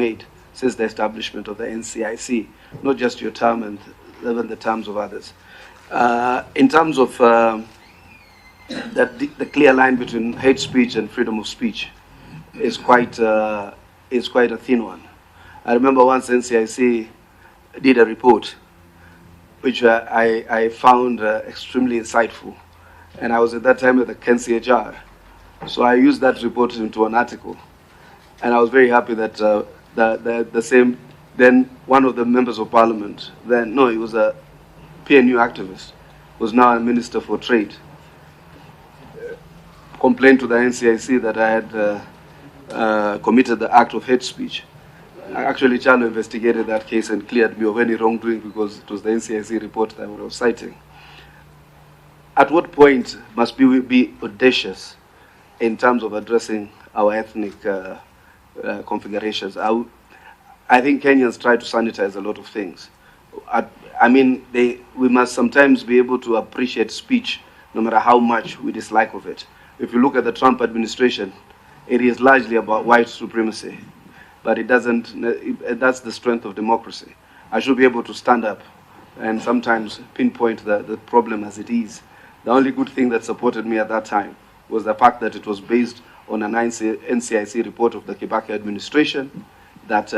made since the establishment of the NCIC, not just your term and even the terms of others. In terms of the clear line between hate speech and freedom of speech is quite a thin one. I remember once NCIC did a report which I found extremely insightful, and I was at that time at the KNCHR, so I used that report into an article, and I was very happy that the same, then one of the members of parliament, then no, he was a PNU activist, was now a minister for trade, complained to the NCIC that I had committed the act of hate speech. Actually, Chalo investigated that case and cleared me of any wrongdoing because it was the NCIC report that I was citing. At what point must we be audacious in terms of addressing our ethnic configurations? I think Kenyans try to sanitize a lot of things. I mean, we must sometimes be able to appreciate speech no matter how much we dislike of it. If you look at the Trump administration, it is largely about white supremacy, but it doesn't, that's the strength of democracy. I should be able to stand up and sometimes pinpoint the problem as it is. The only good thing that supported me at that time was the fact that it was based on an NCIC report of the Kibaki administration, that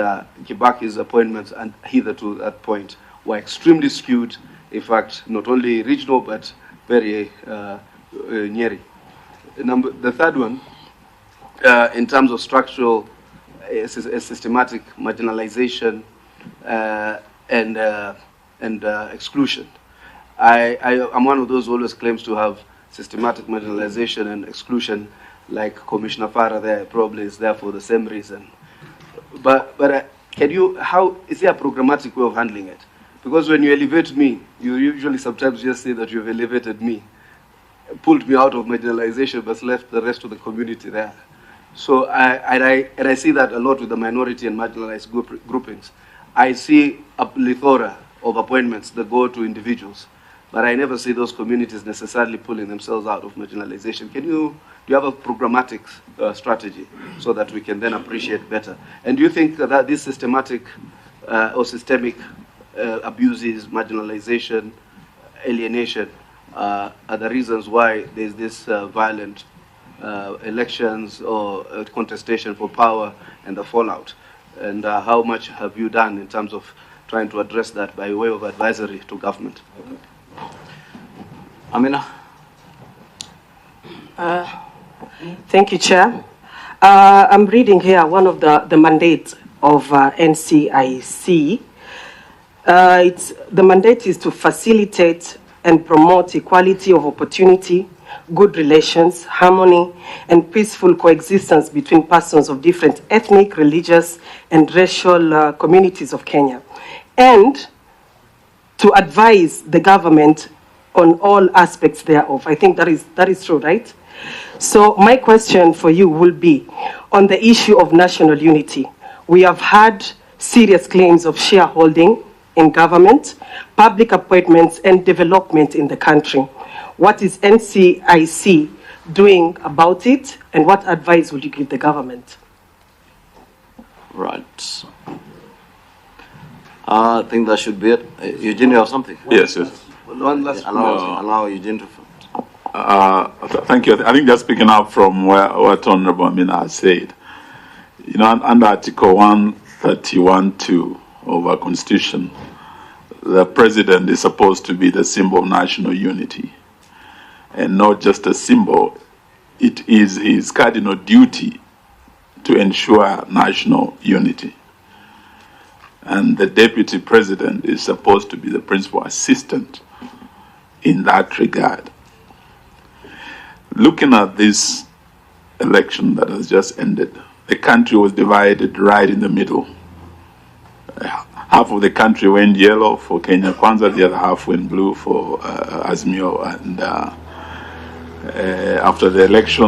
Kibaki's appointments and hitherto that point were extremely skewed, in fact, not only regional, but very nyeri. The third one, in terms of structural, systematic marginalization and exclusion. I'm one of those who always claims to have systematic marginalization and exclusion, like Commissioner Farah there probably is there for the same reason. But how is there a programmatic way of handling it? Because when you elevate me, you usually sometimes just say that you've elevated me, pulled me out of marginalization, but left the rest of the community there. So I see that a lot with the minority and marginalized groupings. I see a plethora of appointments that go to individuals, but I never see those communities necessarily pulling themselves out of marginalization. Do you have a programmatic strategy so that we can then appreciate better? And do you think that this systematic or systemic abuses, marginalization, alienation are the reasons why there's this violent elections or contestation for power and the fallout? And how much have you done in terms of trying to address that by way of advisory to government? Amina. Thank you, Chair. I'm reading here one of the mandates of NCIC. The mandate is to facilitate and promote equality of opportunity, good relations, harmony, and peaceful coexistence between persons of different ethnic, religious, and racial communities of Kenya, and to advise the government on all aspects thereof. I think that is true, right? So my question for you will be on the issue of national unity. We have had serious claims of shareholding in government, public appointments, and development in the country. What is NCIC doing about it, and what advice would you give the government? Right. I think that should be it. Euegene, you have something? Yes. One last Allow Euegene to... Thank you. I think just picking up from what Honorable Amina has said, you know, under Article 131(2) of our Constitution, the President is supposed to be the symbol of national unity. And not just a symbol, it is his cardinal duty to ensure national unity. And the Deputy President is supposed to be the principal assistant in that regard. Looking at this election that has just ended, the country was divided right in the middle. Half of the country went yellow for Kenya Kwanza, the other half went blue for Azimio. And after the election,